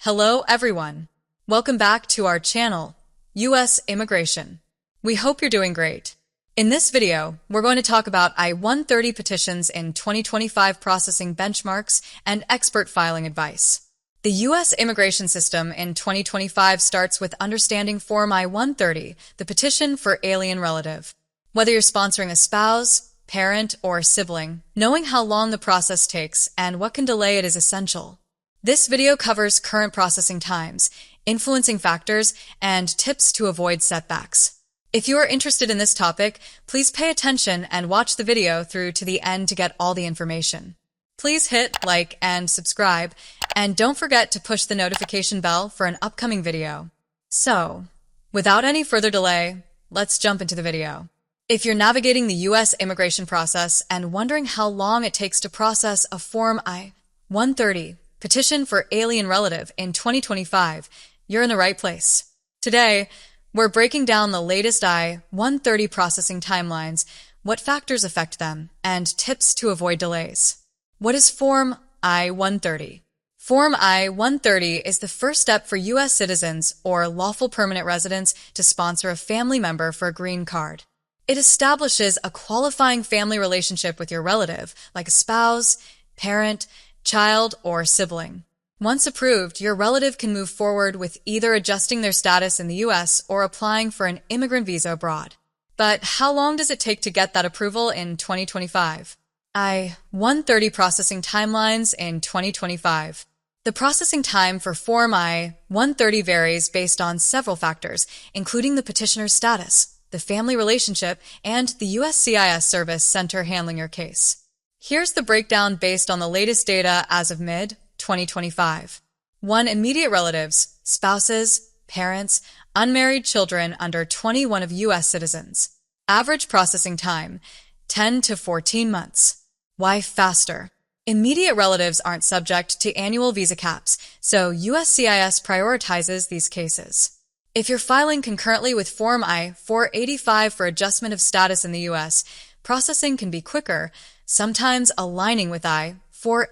Hello everyone. Welcome back to our channel, U.S. Immigration. We hope you're doing great. In this video, we're going to talk about I-130 petitions in 2025 processing benchmarks and expert filing advice. The U.S. immigration system in 2025 starts with understanding Form I-130, the petition for alien relative. Whether you're sponsoring a spouse, parent, or sibling, knowing how long the process takes and what can delay it is essential. This video covers current processing times, influencing factors, and tips to avoid setbacks. If you are interested in this topic, please pay attention and watch the video through to the end to get all the information. Please hit like and subscribe, and don't forget to push the notification bell for an upcoming video. So, without any further delay, let's jump into the video. If you're navigating the U.S. immigration process and wondering how long it takes to process a Form I-130 petition for alien relative in 2025, you're in the right place. Today, we're breaking down the latest I-130 processing timelines, what factors affect them, and tips to avoid delays. What is Form I-130? Form I-130 is the first step for U.S. citizens or lawful permanent residents to sponsor a family member for a green card. It establishes a qualifying family relationship with your relative, like a spouse, parent, child, or sibling. Once approved, your relative can move forward with either adjusting their status in the U.S. or applying for an immigrant visa abroad. But how long does it take to get that approval in 2025? I-130 processing timelines in 2025. The processing time for Form I-130 varies based on several factors, including the petitioner's status, the family relationship, and the USCIS service center handling your case. Here's the breakdown based on the latest data as of mid-2025. 1. Immediate relatives, spouses, parents, unmarried children under 21 of U.S. citizens. Average processing time, 10 to 14 months. Why faster? Immediate relatives aren't subject to annual visa caps, so USCIS prioritizes these cases. If you're filing concurrently with Form I-485 for adjustment of status in the U.S., processing can be quicker, sometimes aligning with I-485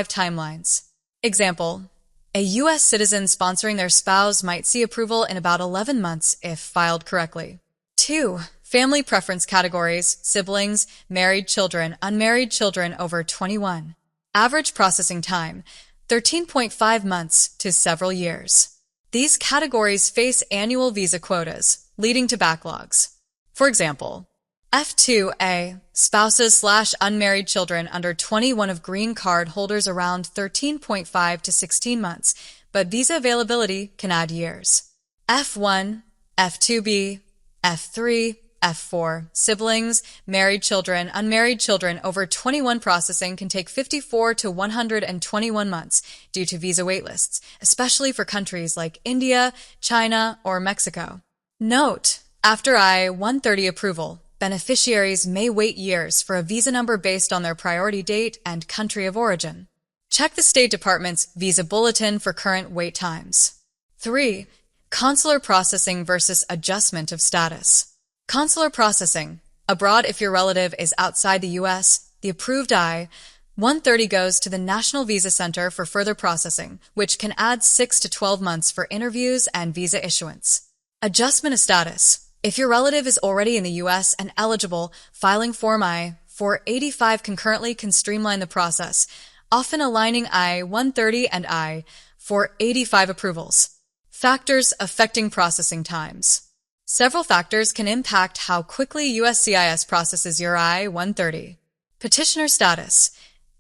timelines. Example, a U.S. citizen sponsoring their spouse might see approval in about 11 months if filed correctly. 2. Family preference categories, siblings, married children, unmarried children over 21. Average processing time, 13.5 months to several years. These categories face annual visa quotas, leading to backlogs. For example, F2A, spouses/unmarried children under 21 of green card holders around 13.5 to 16 months, but visa availability can add years. F1, F2B, F3, F4, siblings, married children, unmarried children over 21 processing can take 54 to 121 months due to visa waitlists, especially for countries like India, China, or Mexico. Note, after I-130 approval, beneficiaries may wait years for a visa number based on their priority date and country of origin. Check the State Department's visa bulletin for current wait times. 3. Consular processing versus adjustment of status. Consular processing. Abroad, if your relative is outside the U.S., the approved I-130 goes to the National Visa Center for further processing, which can add 6 to 12 months for interviews and visa issuance. Adjustment of status. If your relative is already in the U.S. and eligible, filing Form I-485 concurrently can streamline the process, often aligning I-130 and I-485 approvals. Factors affecting processing times. Several factors can impact how quickly USCIS processes your I-130. Petitioner status.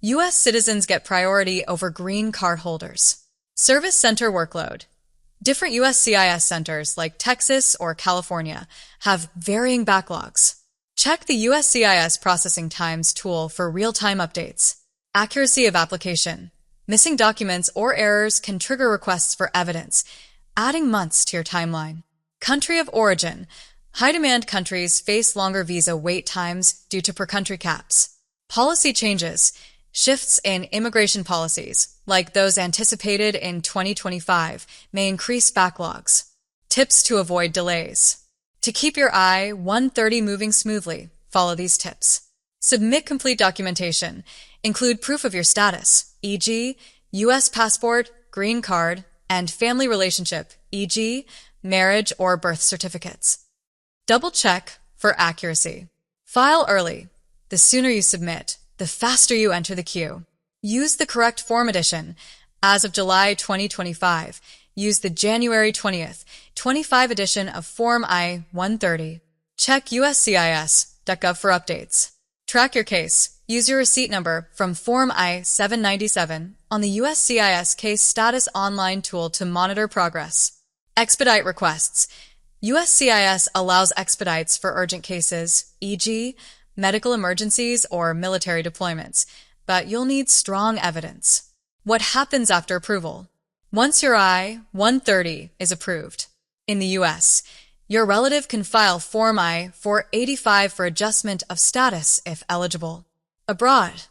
U.S. citizens get priority over green card holders. Service center workload. Different USCIS centers, like Texas or California, have varying backlogs. Check the USCIS processing times tool for real-time updates. Accuracy of application. Missing documents or errors can trigger requests for evidence, adding months to your timeline. Country of origin. High-demand countries face longer visa wait times due to per-country caps. Policy changes. Shifts in immigration policies, like those anticipated in 2025, may increase backlogs. Tips to avoid delays. To keep your I-130 moving smoothly, follow these tips. Submit complete documentation. Include proof of your status, e.g., U.S. passport, green card, and family relationship, e.g., marriage or birth certificates. Double check for accuracy. File early. The sooner you submit, the faster you enter the queue. Use the correct form edition. As of July 2025, use the January 20th, 25 edition of Form I-130. Check USCIS.gov for updates. Track your case. Use your receipt number from Form I-797 on the USCIS Case Status Online tool to monitor progress. Expedite requests. USCIS allows expedites for urgent cases, e.g., medical emergencies or military deployments, but you'll need strong evidence. What happens after approval? Once your I-130 is approved in the U.S., your relative can file Form I-485 for adjustment of status if eligible. Abroad,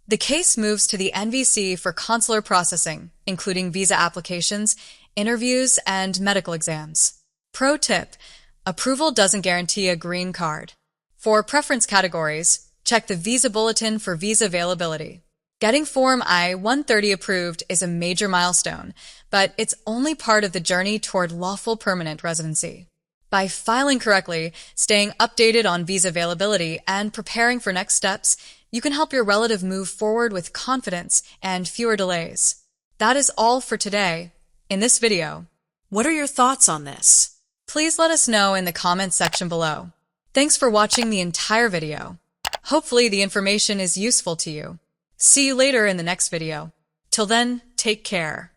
the case moves to the NVC for consular processing, including visa applications, interviews, and medical exams. Pro tip: approval doesn't guarantee a green card. For preference categories, check the visa bulletin for visa availability. Getting Form I-130 approved is a major milestone, but it's only part of the journey toward lawful permanent residency. By filing correctly, staying updated on visa availability, and preparing for next steps, you can help your relative move forward with confidence and fewer delays. That is all for today. In this video, what are your thoughts on this? Please let us know in the comments section below. Thanks for watching the entire video. Hopefully the information is useful to you. See you later in the next video. Till then, take care.